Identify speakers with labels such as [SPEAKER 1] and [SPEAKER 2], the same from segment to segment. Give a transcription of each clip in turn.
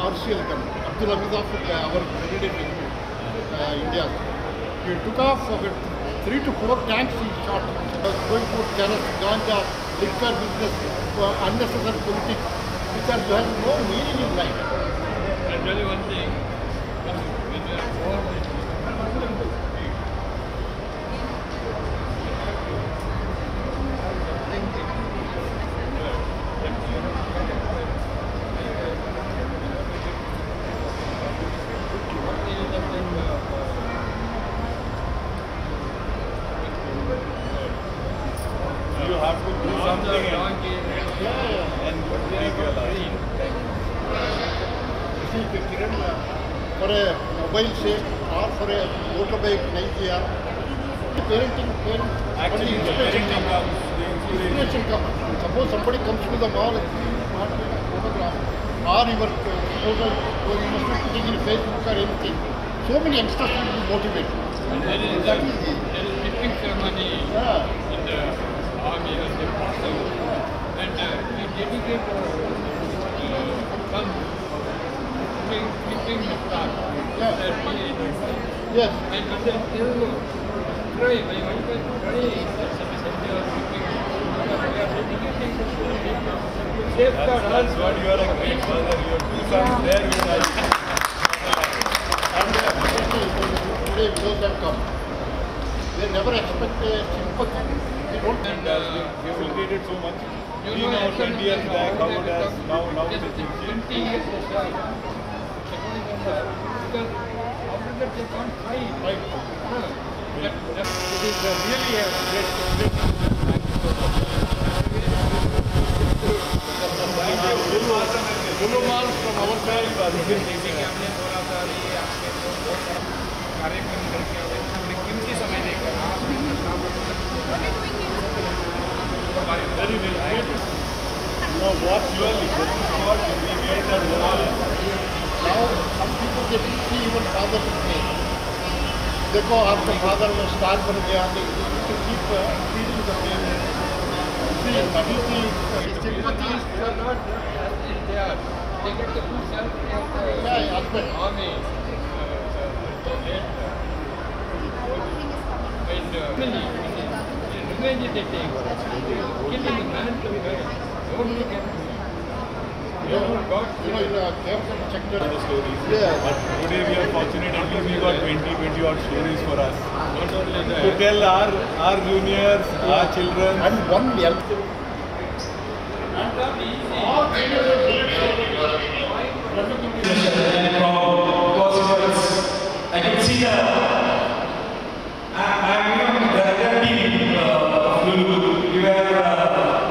[SPEAKER 1] Arshil Abdul Hamid of our candidate India. He took off about 3 to 4 tanks he shot. Going for terror, ganja, liquor business, unnecessary politics, which has no meaning in life.
[SPEAKER 2] I'll tell you one thing. When you are born,
[SPEAKER 3] you have to do something and make your life.
[SPEAKER 1] See, Kiran, for a mobile set or for a motorbike, Nigeria, parenting
[SPEAKER 3] Actually, the parenting comes, the
[SPEAKER 1] inspiration comes. Suppose somebody comes to the mall and photograph, or your proposal, or you must be putting in Facebook or anything. So many youngsters will be motivated.
[SPEAKER 2] and there is a meeting ceremony in the army and the parcel, and we dedicate some keeping the flag.
[SPEAKER 1] Yes.
[SPEAKER 2] And then pray, my wife will pray. We are dedicating to safeguard us.
[SPEAKER 3] That's what you are a great father. Your two sons there with us.
[SPEAKER 1] And today those that come, they never expect a sympathy. They don't.
[SPEAKER 3] And we facilitated so much.
[SPEAKER 2] You
[SPEAKER 3] We
[SPEAKER 2] know,
[SPEAKER 3] know 20 years back how it has now it
[SPEAKER 2] just
[SPEAKER 3] is changed.
[SPEAKER 2] 20 years has gone. Because after that they can't fight.
[SPEAKER 1] Right.
[SPEAKER 2] It is really a great
[SPEAKER 1] Gulumal from our side.
[SPEAKER 2] हमने बोला था ये आपके कार्यक्रम करके हमने कीमती समय देकर
[SPEAKER 3] Very well. Now what you are listening for, we made that wall.
[SPEAKER 1] Now some people they see even father to play. देखो आपका father ने star बन गया, they need to keep feeding the family. See, sympathy is
[SPEAKER 2] they are they get the full salary of the
[SPEAKER 1] Yeah, husband.
[SPEAKER 2] army. And revenge they take. Killing the man to man. Nobody can do it.
[SPEAKER 1] You know, in a careful sector.
[SPEAKER 3] Stories.
[SPEAKER 1] Yeah.
[SPEAKER 3] But today we are fortunate, at least we got 20 odd stories for us.
[SPEAKER 2] Not only
[SPEAKER 3] To
[SPEAKER 2] that.
[SPEAKER 3] tell our juniors, our children.
[SPEAKER 1] And one help.
[SPEAKER 4] I can see the team of Lulu. You were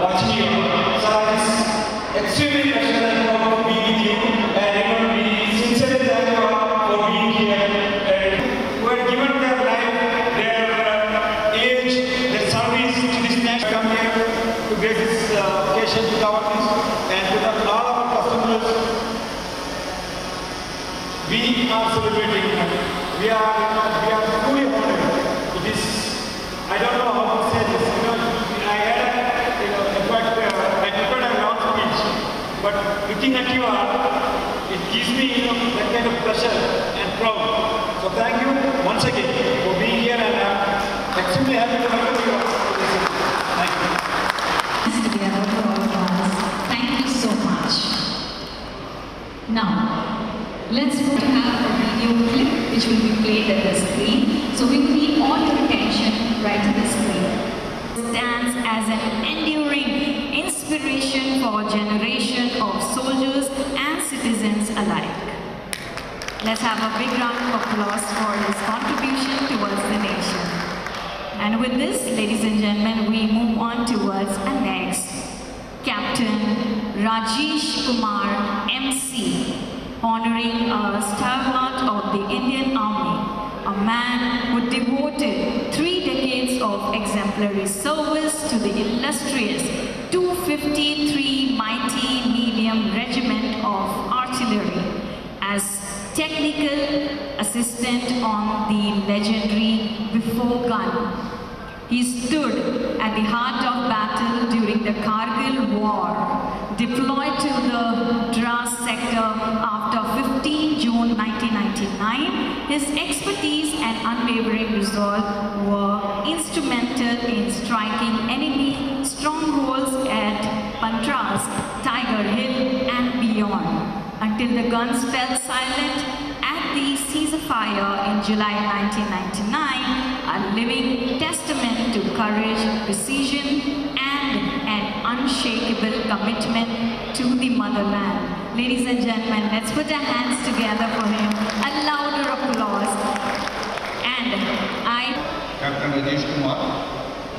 [SPEAKER 4] watching you. So I was extremely passionate and proud to be with you. And we sincerely thank you for being here. Who had given their life, their age, their service to this nation. Come here to get this occasion to cover this. And to the all of our customers. We are celebrating. We are truly honored. It is, I don't know how to say this. I had, in fact, I prepared a long speech, but looking at you all, it gives me, that kind of pleasure and proud. So thank you once again for being here, and I'm extremely happy to welcome you all. Thank you.
[SPEAKER 5] Together for all of us. Thank you so much. Now, let's go to have a video clip which will be played at the screen. So we need all your attention right to the screen. Stands as an enduring inspiration for a generation of soldiers and citizens alike. Let's have a big round of applause for his contribution towards the nation. And with this, ladies and gentlemen, we move on towards our next Captain Rajesh Kumar MC, honoring a stalwart of the Indian Army, a man who devoted 3 decades of exemplary service to the illustrious 253 Mighty Medium Regiment of Artillery as technical assistant on the legendary Before gun. He stood at the heart of battle during the Kargil War, deployed to the Dras sector after 15 June 1999. His expertise and unwavering resolve were instrumental in striking enemy strongholds at Pantras, Tiger Hill and beyond, until the guns fell silent at the ceasefire in July 1999, a living testament to courage, precision, and an unshakable commitment to the motherland. Ladies and gentlemen, let's put our hands together for him. A louder applause. And
[SPEAKER 4] captain Rajesh Kumar,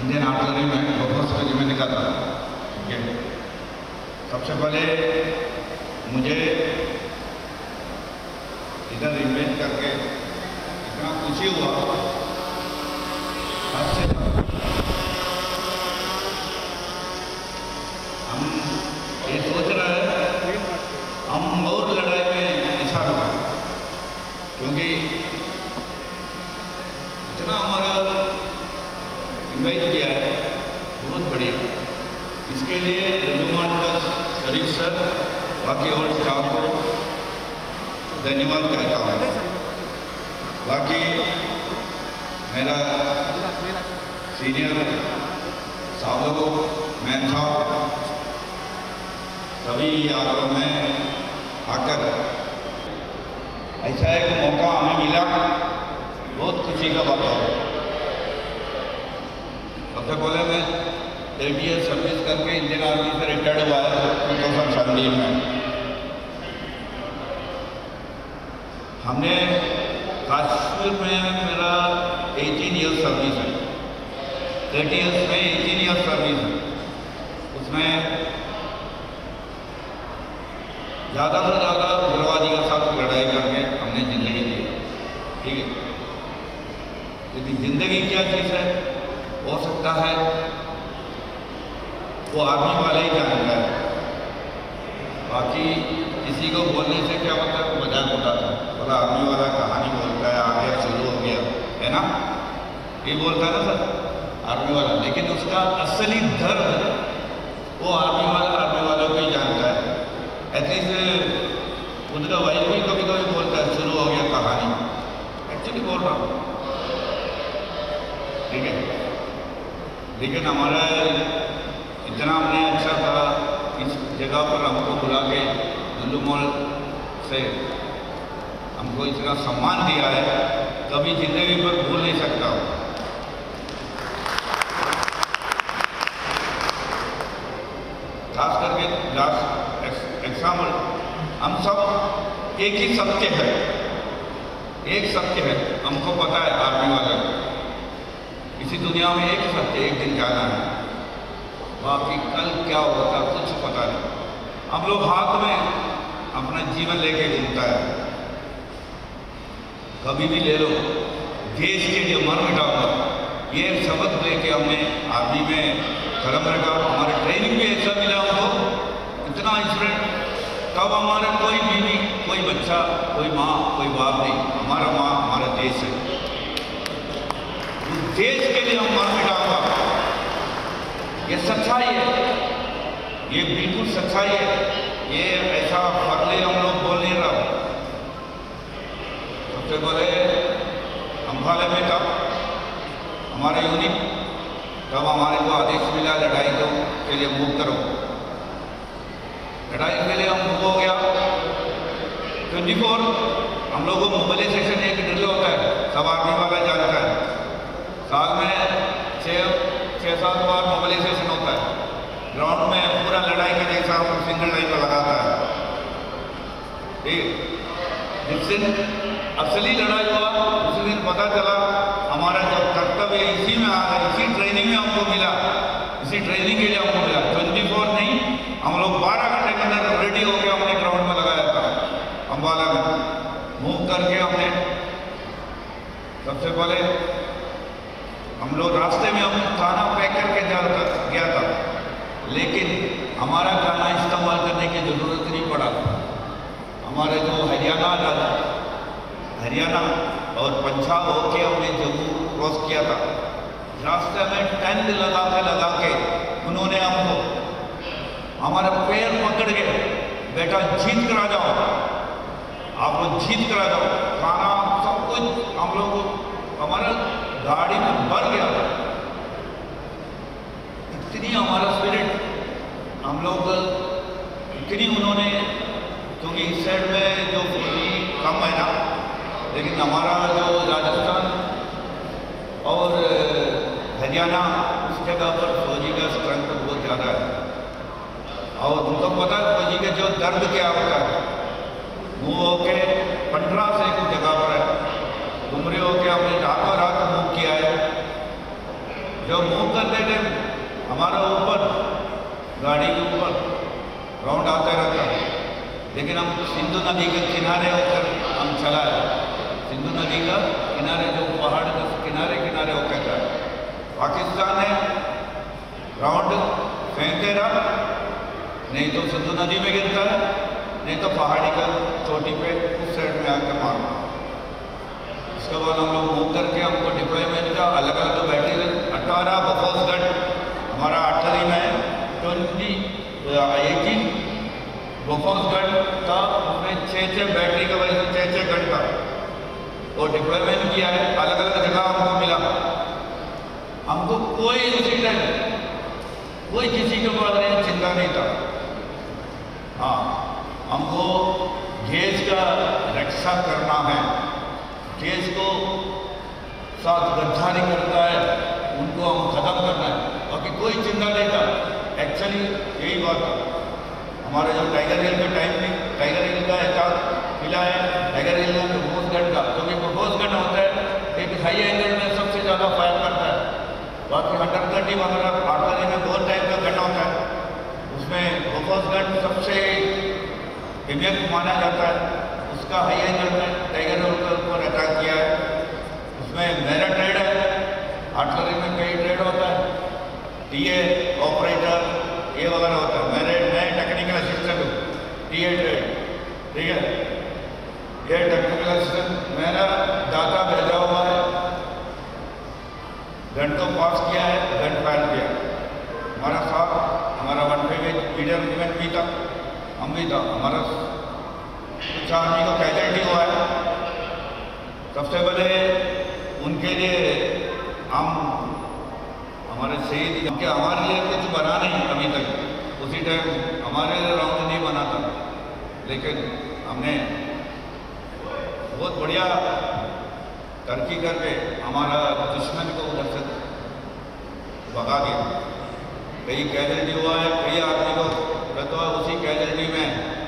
[SPEAKER 4] Indian artillery में बहुत regiment का था। ठीक है। सबसे पहले मुझे इधर इन्वेस्ट करके इतना खुशी हुआ, सबसे हम ये सोच रहे हैं हम और लड़ाई में हिस्सा लें, क्योंकि इतना हमारा इन्वाइट किया है, बहुत बढ़िया। इसके लिए रेजिमेंट का शरीफ सर, बाकी और स्टाफ को धन्यवाद कहता हूँ। बाकी मेरा सीनियर साहबों, मैन साहब, सभी यारों में आकर ऐसा एक मौका हमें मिला, बहुत खुशी का बात है। सबसे पहले मैं 8 ईयर सर्विस करके इंडियन आर्मी से रिटायर्ड हुआ है 2017 में। हमने कश्मीर में मेरा 18 ईयर सर्विस है, 30 ईयर्स में 18 ईयर सर्विस है। उसमें ज़्यादा से ज़्यादा उग्रवादी के साथ लड़ाई करके हमने ज़िंदगी दी। ठीक है, लेकिन ज़िंदगी क्या चीज़ है, हो सकता है वो आर्मी वाले ही जानता है। बाकी किसी को बोलने से क्या होता है, वो मजाक उड़ाता है, बोला आर्मी वाला कहानी बोलता है, आ गया शुरू हो गया, है ना, ये बोलता है ना सर आर्मी वाला। लेकिन उसका असली दर्द वो आर्मी वालों को ही जानता है। एटलीस्ट
[SPEAKER 6] उनका वाइफ भी कभी कभी बोलता है शुरू हो गया कहानी, एक्चुअली बोल रहा हूँ, ठीक है। लेकिन हमारा इतना हमने अच्छा था, इस जगह पर हमको बुला के लुल्लू मॉल से हमको इतना सम्मान दिया है, कभी जिंदगी पर भूल नहीं सकता हूँ। खास करके लास्ट एग्जाम्पल, हम सब एक ही सत्य है, एक सत्य है, हमको पता है आर्मी वाला, इसी दुनिया में एक सत्य, एक दिन जाना है, बाकी कल क्या होता कुछ पता नहीं। हम लोग हाथ में अपना जीवन लेके घूमता है, कभी भी ले लो, देश के लिए मर मिटाऊंगा, ये शब्द लेके हमने आर्मी में कदम रखा। हमारे ट्रेनिंग भी ऐसा मिला हमको, इतना इंसिडेंट, तब हमारा कोई बीवी, कोई बच्चा, कोई माँ, कोई बाप नहीं, हमारा माँ हमारा देश है, उस देश के लिए हम मर मिटाऊंगा, ये सच्चाई है, ये बिल्कुल सच्चाई है, ये ऐसा फरले हम लोग बोल नहीं रहा। सबसे पहले अम्फाले में तब हमारा यूनिट, तब हमारे को आदेश मिला लड़ाई के लिए मूव करो, लड़ाई के लिए हम मूव हो गया। 24 हम लोगों को मोबिलाइजेशन एक ड्रिल होता है, सब आर्मी वाला जानता है, साल में 6-7 बार मोबिलाइजेशन होता है, ग्राउंड में पूरा लड़ाई के जैसा हम सिंगल लाइन पर लगाता है, ठीक। जिस दिन असली लड़ाई हुआ उस दिन पता चला हमारा जो कर्तव्य इसी में आ गया, इसी ट्रेनिंग में हमको मिला, इसी ट्रेनिंग के लिए हमको मिला। 24 नहीं, हम लोग 12 घंटे के अंदर रेडी होकर हमने ग्राउंड में लगाया था, अम्बाला में मूव करके हमने। सबसे पहले हम लोग रास्ते में हम खाना पैक करके गया था, लेकिन हमारा खाना इस्तेमाल करने की ज़रूरत नहीं पड़ा। हमारे जो हरियाणा और पंजाब होके हमने जम्मू क्रॉस किया था, रास्ते में टेंट लगा के उन्होंने हमको हमारा पैर पकड़ के, बेटा जीत कर आ जाओ, आप लोग जीत कर आ जाओ, खाना सब कुछ हम लोग को हमारा गाड़ी में भर गया। इतनी हमारा स्पिरिट हम लोग, इतनी उन्होंने, क्योंकि इस साइड में जो फौजी कम है ना, लेकिन हमारा जो राजस्थान और हरियाणा उस जगह पर फौजी का स्ट्रेंथ बहुत ज़्यादा है। और तुमको पता है फौजी का जो दर्द क्या होता है, वो होके 15 से कुछ जगह पर है, घुमरे होके हमने रातों रात मूव किया है। जब मूव करते थे हमारा ऊपर गाड़ी के ऊपर राउंड आता रहता है, लेकिन हम सिंधु नदी के किनारे होकर हम चला है, सिंधु नदी का किनारे जो पहाड़ के किनारे किनारे होकर था। पाकिस्तान ने राउंड फेंकते रहा, नहीं तो सिंधु नदी में गिरता है, नहीं तो पहाड़ी का चोटी पे उस साइड में आकर मारना। इसके बाद हम लोग मूव करके हमको डिप्लॉयमेंट का अलग अलग तो बैठे 18 बफोर्सगढ़ हमारा आर्टरी में 18 बफोर्सगढ़ था, उसमें 6 बैटरी का वजह से 6 घंटा और डिप्लॉयमेंट किया है, अलग अलग जगह हमको मिला। हमको कोई इंसिडेंट, कोई किसी के बारे में चिंता नहीं था। हाँ, हमको देश का रक्षा करना है, देश को साथ गद्दारी करता है उनको हम खत्म करना है, बाकी कोई चिंता नहीं था। एक्चुअली यही बात है, हमारा जो टाइगर हिल का टाइम में टाइगर हिल का एहसास मिला है, टाइगर हिल में बफोर्सगढ़ का, क्योंकि बफोर्सगढ़ होता है एक हाई एंगल में सबसे ज़्यादा फायर करता है, बाकी 130 वगैरह आर्टरी में बहुत टाइप का गन होता है, उसमें बफोर्सगढ़ सबसे इम्पैक्ट माना जाता है। उसका हाई एंगल में टाइगर हिल के ऊपर अटैक किया है, उसमें मेरा ट्रेड है, आर्टरी में कई ट्रेड होता है, टीए ऑपरेटर ये वगैरह होता है। मैं टेक्निकल असिस्टेंट हूँ, टीए ट्रेड, ठीक है, ये टेक्निकल असिस्टेंट मेरा डाटा भेजा हुआ है, गन को पास किया है, गन फायर किया। हमारा साथ हमारा 1 मीडियम इवेंट भी था, हम भी था, हमारा कुछ अच्छा आदमी को कैजुअल्टी हुआ है। सबसे पहले उनके लिए हम हमारे शहीद के हमारे लिए कुछ बना नहीं अभी तक, उसी टाइम हमारे लिए राउंड नहीं बना था, लेकिन हमने बहुत बढ़िया तरक्की करके हमारा दुश्मन को उधर से भगा गया। कई कैजुअल्टी हुआ है, कई आदमी को कहता है उसी कैजुअल्टी में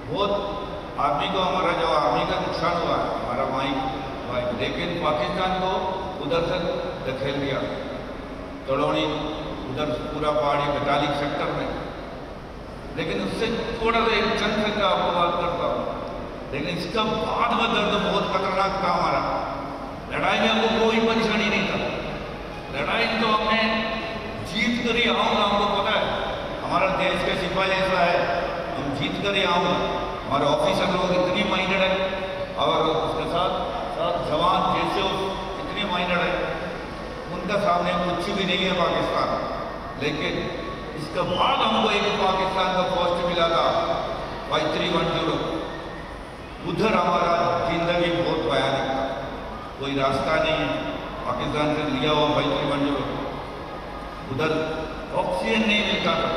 [SPEAKER 6] बहुत आदमी को हमारा जो आर्मी का नुकसान हुआ है हमारा भाई, लेकिन पाकिस्तान को उधर से धकेल दिया तड़ोनी उधर पूरा पहाड़ी बटाली सेक्टर में। लेकिन उससे थोड़ा सा एक चंद से का आपको बात करता हूँ, लेकिन इसका बाद में दर्द बहुत खतरनाक था हमारा। लड़ाई में हमको कोई परेशानी नहीं था, लड़ाई तो हमने जीत कर ही आऊँगा। हमको पता है हमारा देश का सिपाही ऐसा है, हम जीत कर ही आऊँगा। हमारे ऑफिसर लोग इतनी माइंडेड है और उसके साथ साथ जवान जैसे इतने माइंडेड है, उनका सामने कुछ भी नहीं है पाकिस्तान। लेकिन इसके बाद हमको एक पाकिस्तान का पोस्ट मिला था 5310, उधर हमारा जिंदगी बहुत भयानक था, कोई रास्ता नहीं है। पाकिस्तान से लिया हुआ 5310, उधर ऑक्सीजन नहीं मिलता था,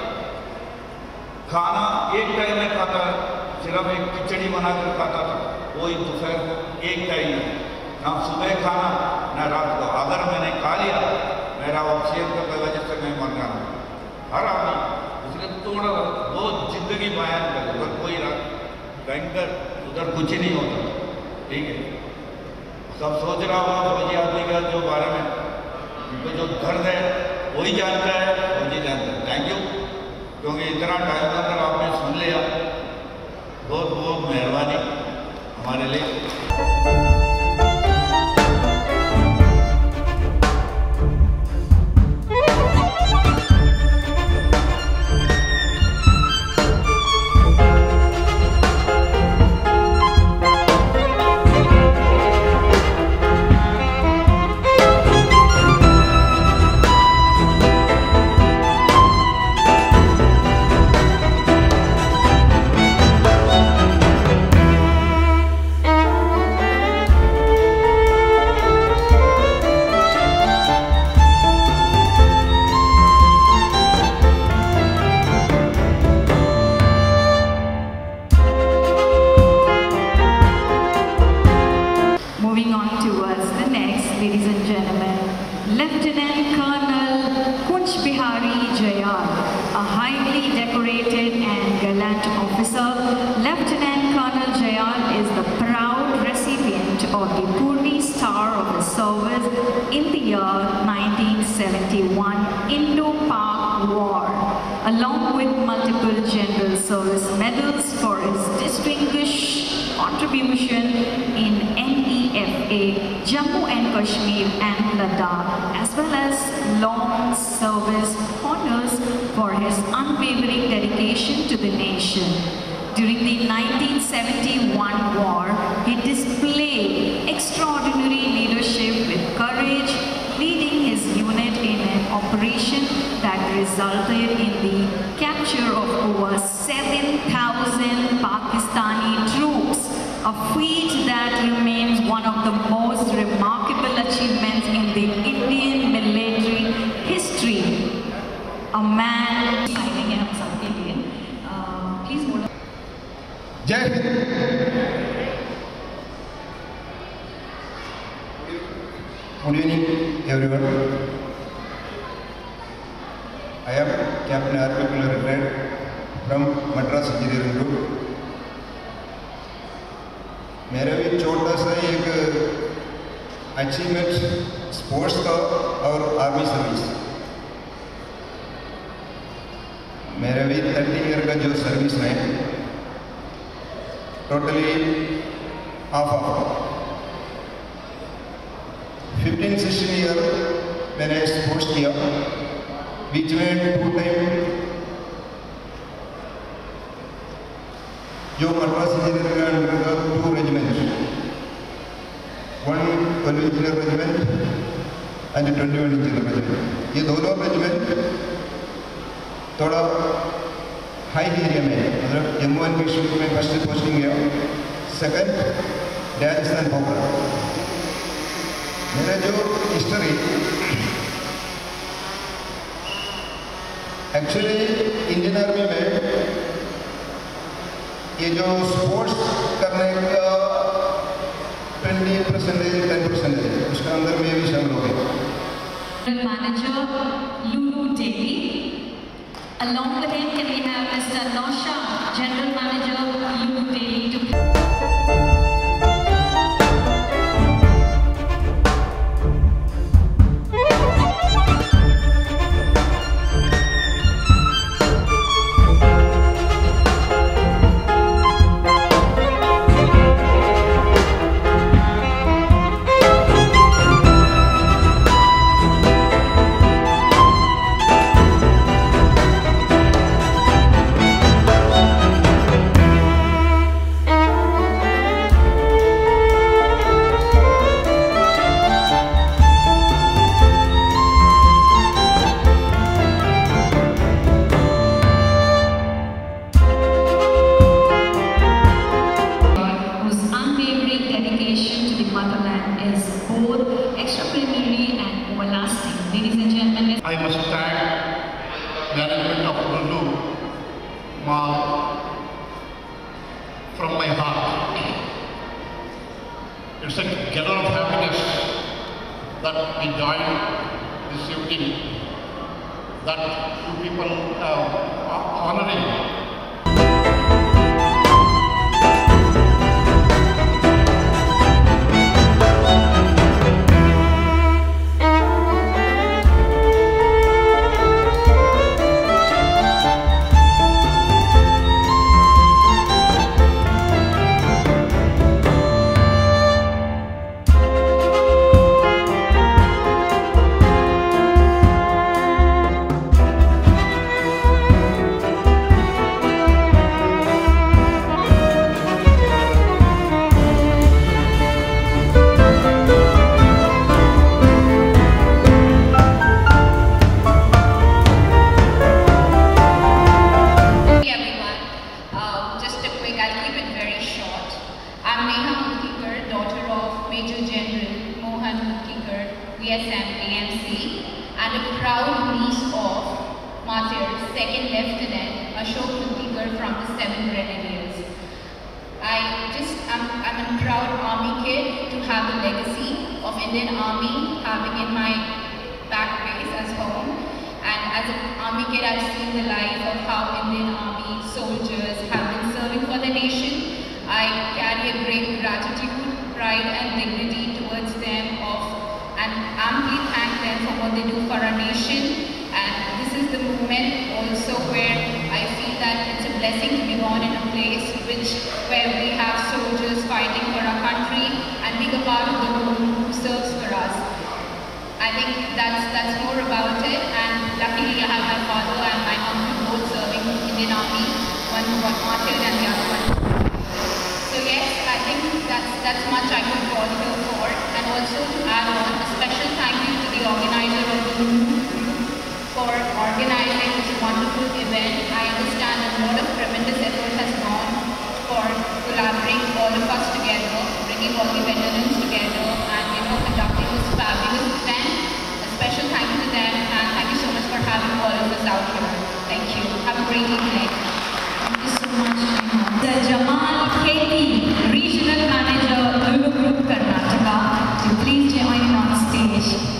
[SPEAKER 6] खाना एक टाइम में खाता, सिर्फ एक खिचड़ी बनाकर खाता था, कोई दोपहर एक टाइम में, ना सुबह खाना ना रात को। अगर मैंने खा लिया मेरा ऑक्सीजन की वजह से मैं मर रहा हूँ। हर आदमी उसने थोड़ा बहुत जिंदगी बयान कर, उधर कोई टैंकर उधर कुछ नहीं होता, ठीक है। सब सोच रहा होगा फौजी आदमी का जो बारे में उनको जो दर्द है वही जानता है, फौजी जानता है। थैंक यू, क्योंकि इतना टाइम अंदर आपने सुन लिया, बहुत बहुत मेहरबानी हमारे लिए।
[SPEAKER 5] During the 1971 war, he displayed extraordinary leadership with courage, leading his unit in an operation that resulted in the capture of over 7,000 Pakistani troops, a feat that remains one of the most remarkable achievements in the Indian military history. A man signing up something here. Please hold on.
[SPEAKER 7] Jai Hind. Good evening, everyone. I am Captain R.P. Retired from Madras Engineering Group. मेरा भी छोटा सा एक achievement sports का और army service. मेरा भी 30 year का जो सर्विस है, टोटली हाफ 15-16 ईयर मैंने स्पोर्ट्स किया, बीच में 2 टाइम जो मद्रास इंजीनियरिंग के अंडर का 2 regiment, 1 12 engineer regiment and 21 engineer regiment, ये दोनों रेजिमेंट थोड़ा हाई एरिया में, मतलब जम्मू एंड कश्मीर में फर्स्ट पोस्टिंग गया, सेकंड राजस्थान पोखरा। मेरा जो हिस्ट्री एक्चुअली इंडियन आर्मी में ये जो स्पोर्ट्स करने का 20% 10% उसका अंदर में भी शामिल हो गए।
[SPEAKER 5] Manager Lulu Devi. Along with him, can we have Mr. Nausha, General Manager Lulu Devi to.
[SPEAKER 1] I must thank management of Lulu from my heart. It's a gather of happiness that we joined this evening, that you people are honoring.
[SPEAKER 8] And a proud niece of Martyrs, Second Lieutenant Ashok Mutikar from the 7th Grenadiers. I'm a proud Army kid to have a legacy of Indian Army having in my back base as home. And as an Army kid, I've seen the life of how Indian Army soldiers have been serving for the nation. I carry a great gratitude, pride and dignity towards them and amply thank them for what they do for our nation. And this is the moment also where I feel that it's a blessing to be born in a place where we have soldiers fighting for our country and being a part of the group who serves for us. I think that's more about it, and luckily I have my father and my uncle both serving Indian Army, one who got martyred and the other one. So yes, I think that's much I could call here for. And also to add on, a special thank you to the organizer of the for organizing this wonderful event. I understand a lot of tremendous effort has gone for collaborating all of us together, bringing all the veterans together, and conducting this fabulous event. A special thank you to them, and thank you so much for having all of us out here. Thank you. Have a great evening.
[SPEAKER 5] Thank you so much. The Jamal Keti, Regional Manager, Lulu Group, Karnataka, to please join on stage.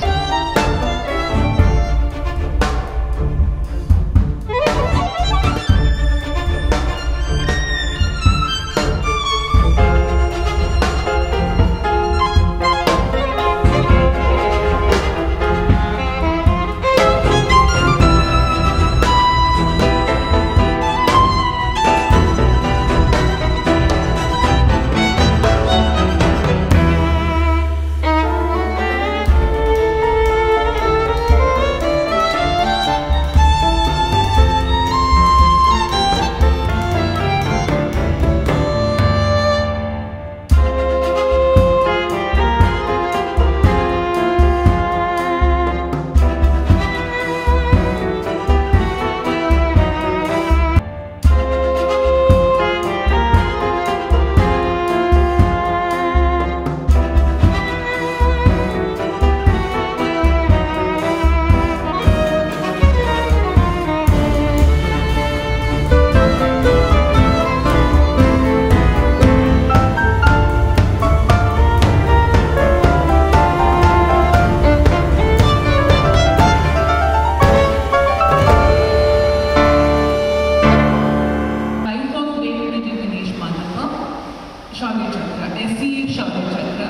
[SPEAKER 9] Shaurya Chakra, SCA Shaurya Chakra.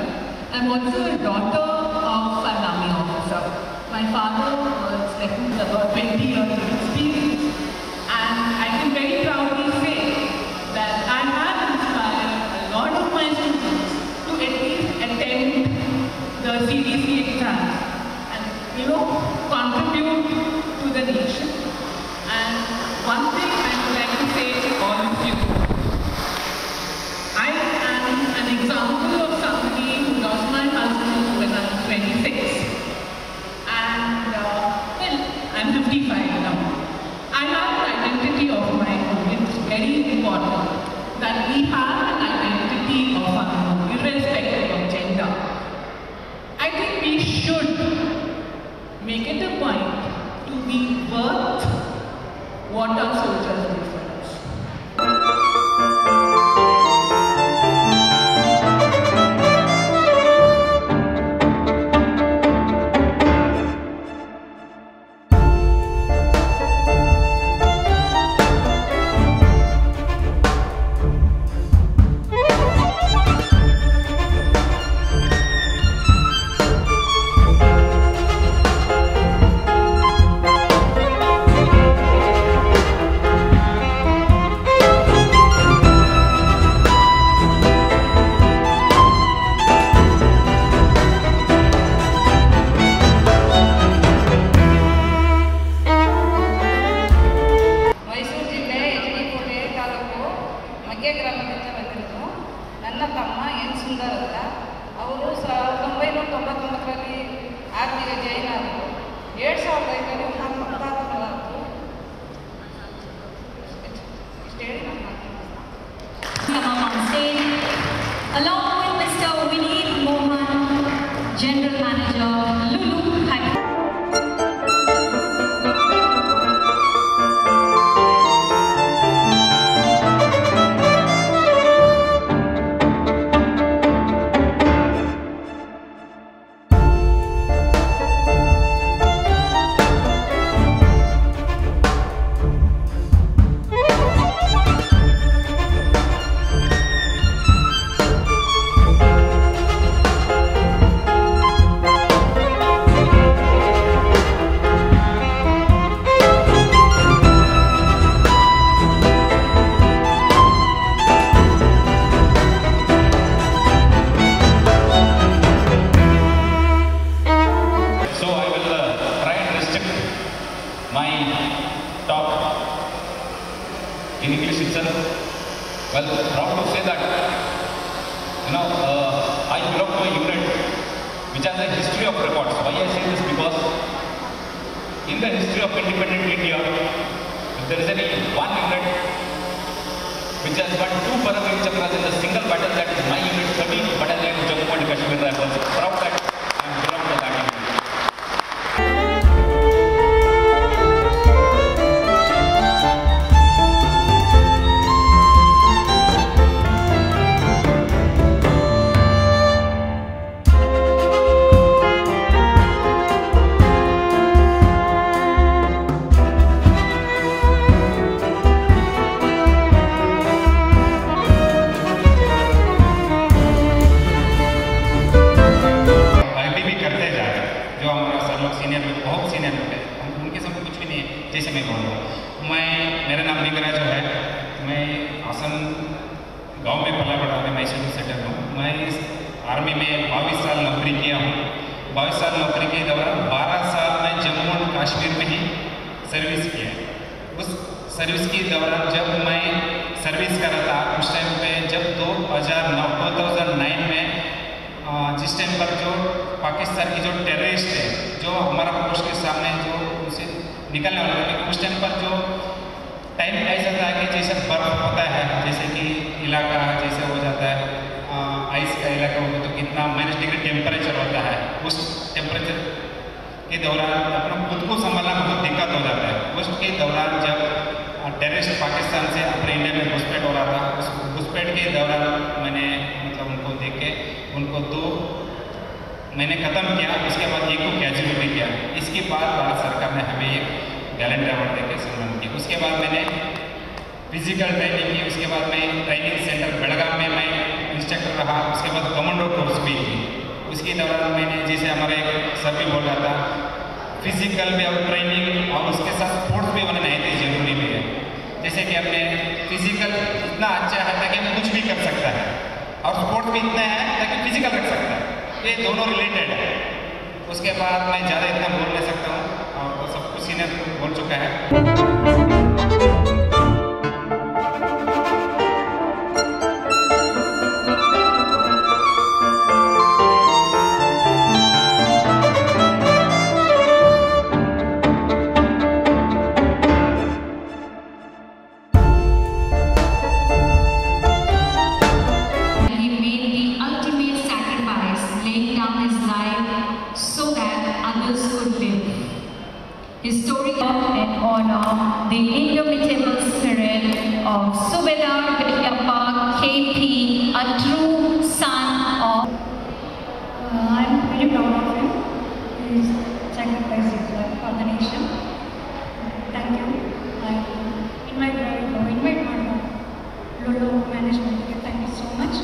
[SPEAKER 9] I'm also a daughter of an army officer. My father was Lieutenant, about 20 years of experience, and I can very proudly say that I have inspired a lot of my students to at least attempt the CDC exams and, contribute to the nation. And one thing I would like to say to all of you, I am an example of somebody who lost my husband when I was 26. And, I'm 55 now. I have an identity of my own. It's very important that we have an identity of our own, irrespective of gender. I think we should make it a point to be worth what our soldiers do for us.
[SPEAKER 4] Physical training की, उसके बाद मैं training centre बेलगाम में मैं
[SPEAKER 10] instructor रहा, उसके बाद commando course भी की। उसके दौरान मैंने जैसे हमारे एक सर भी बोल रहा था, फिजिकल में और ट्रेनिंग और उसके साथ स्पोर्ट्स भी होना नहीं जरूरी भी है। जैसे कि हमने फिजिकल इतना अच्छा है ताकि हम कुछ भी कर सकता है, और स्पोर्ट्स भी इतना है ताकि फिजिकल रख सकता है। ये दोनों रिलेटेड है। उसके बाद मैं ज़्यादा इतना बोल नहीं सकता हूँ, और सब कुछ इन्हें बोल चुका है।
[SPEAKER 5] His story in honor the indomitable spirit of Subedar Vidyappa KP, a true son of.
[SPEAKER 11] I'm very proud of him. He's sacrificed his life for the nation. Thank you. I invite my Lulu management. Thank you so much.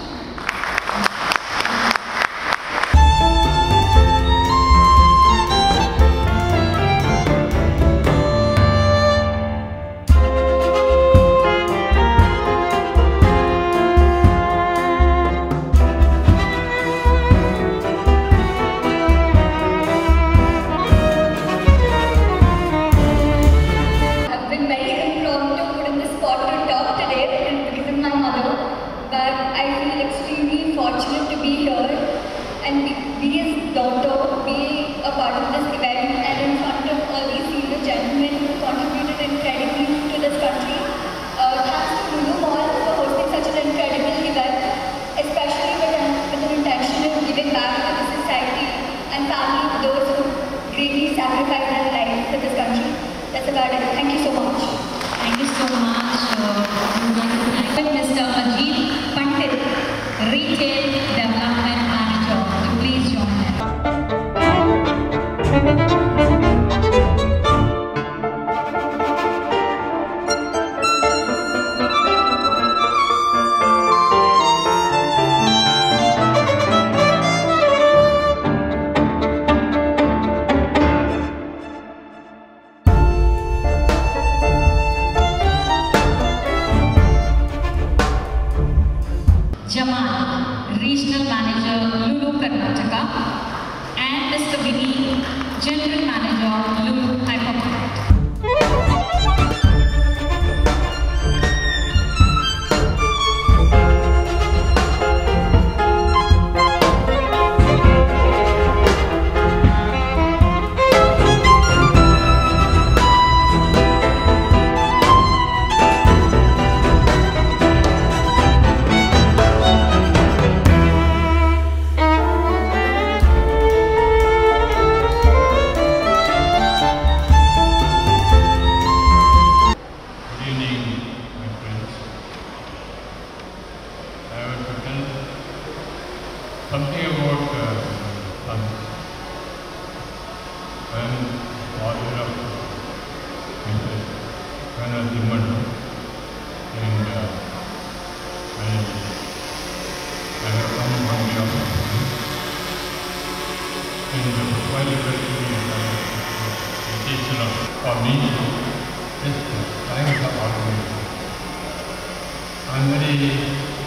[SPEAKER 2] I'm very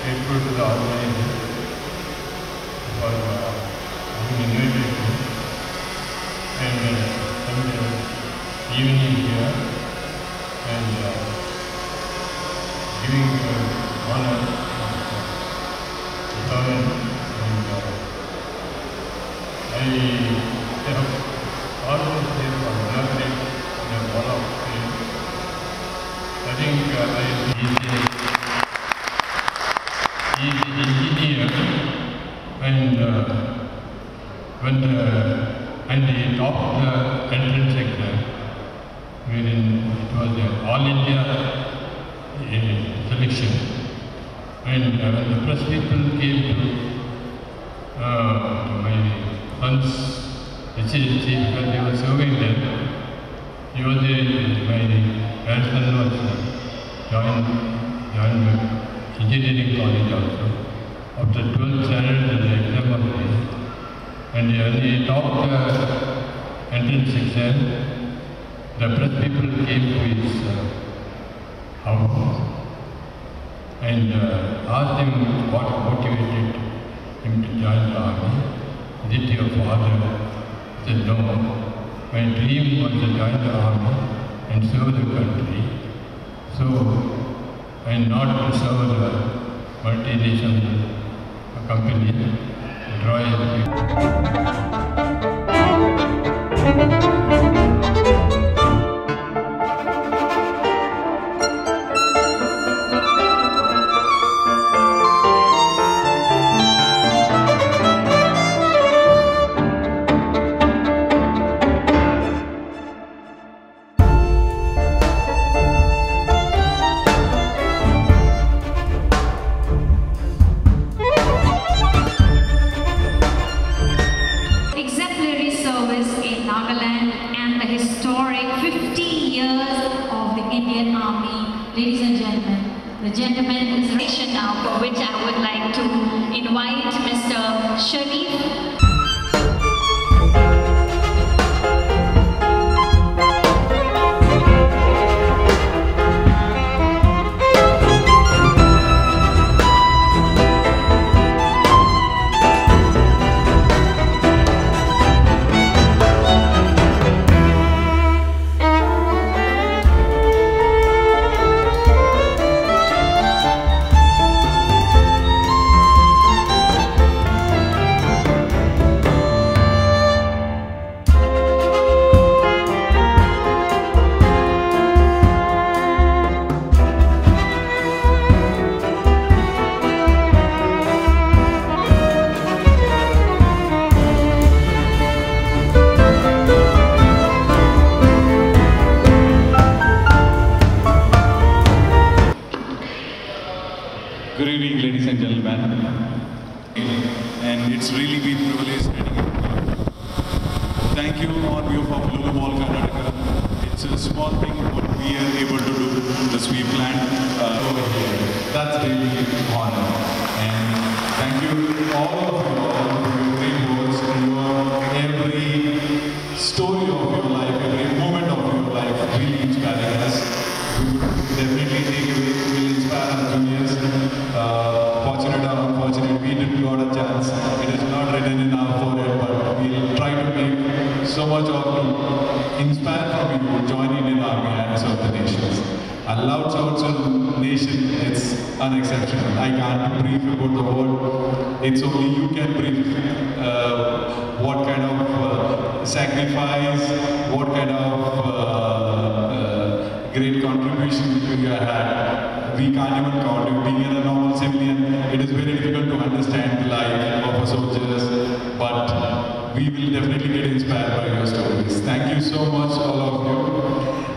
[SPEAKER 2] grateful to the organizers for having invited me and spend the evening here and giving honor to government, and I have always here for collaborate in all of them. I think he is an engineer, and when he topped the entrance exam, wherein it was an all India selection, and when the press people came to my son's residency because they were serving there, he was my grandson was joined engineering college also, of the 12th standard in the exam of and when he topped the entrance exam, the press people came to his house and asked him what motivated him to join the army. Is it your father? He said, no. My dream was to join the army and serve the country. So, and not to serve the multinational company, Royal.
[SPEAKER 5] Exemplary service in Nagaland and the historic 50 years of the Indian Army. Ladies and gentlemen, the gentleman is nation now, for which I would like to invite Mr. Sharif.
[SPEAKER 12] Good evening, ladies and gentlemen. And it's really been a privilege heading here. Thank you on behalf of Lulu Ball Karnataka. It's a small thing what we are able to do, the sweep land over here. That's really an honor. And thank you all of you all for your great words, every story of your life, every moment of your life really inspiring us. We would definitely take away, will inspire our juniors. Fortunate or unfortunate, we didn't got a chance. It is not written in our forehead, but we'll try to make so much of to inspire from you to join Indian Army and serve the nations. A loud shouts of nation, it's unexceptional. I can't brief about the world. It's only you can brief what kind of sacrifice, what kind of great contribution you had. We can't even count it. Being a normal civilian, it is very difficult to understand the life of a soldiers, but we will definitely get inspired by your stories. Thank you so much, all of you.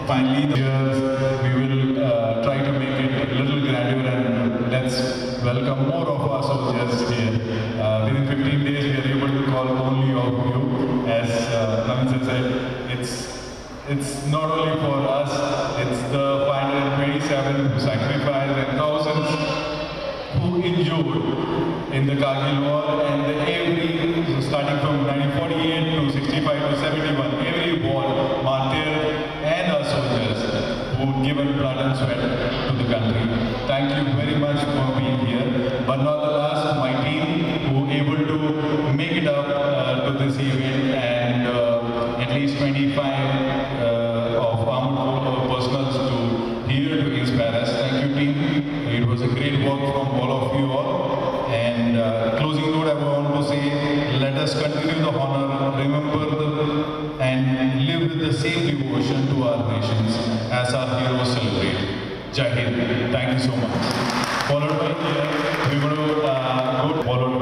[SPEAKER 12] Finally, we will try to make it a little grander and let's welcome more of our soldiers here. Within 15 days, we are able to call only of you. As Navin said, it's not only for us, it's the 527 who sacrificed and thousands who injured in the Kargil war, and starting from 1948 to 65 to 71, every war, martyr and our soldiers who given blood and sweat to the country. Thank you very much for being here. But not the last, my team who able to make it up to this event, and at least 25 of armed personals to here to inspire us. Thank you, team. It was a great work from all of you all. And closing note, I want to say, let us continue the honor, remember and live with the same devotion to our nations as our heroes celebrate. Jai Hind. Thank you so much. Followed by here, we will go followed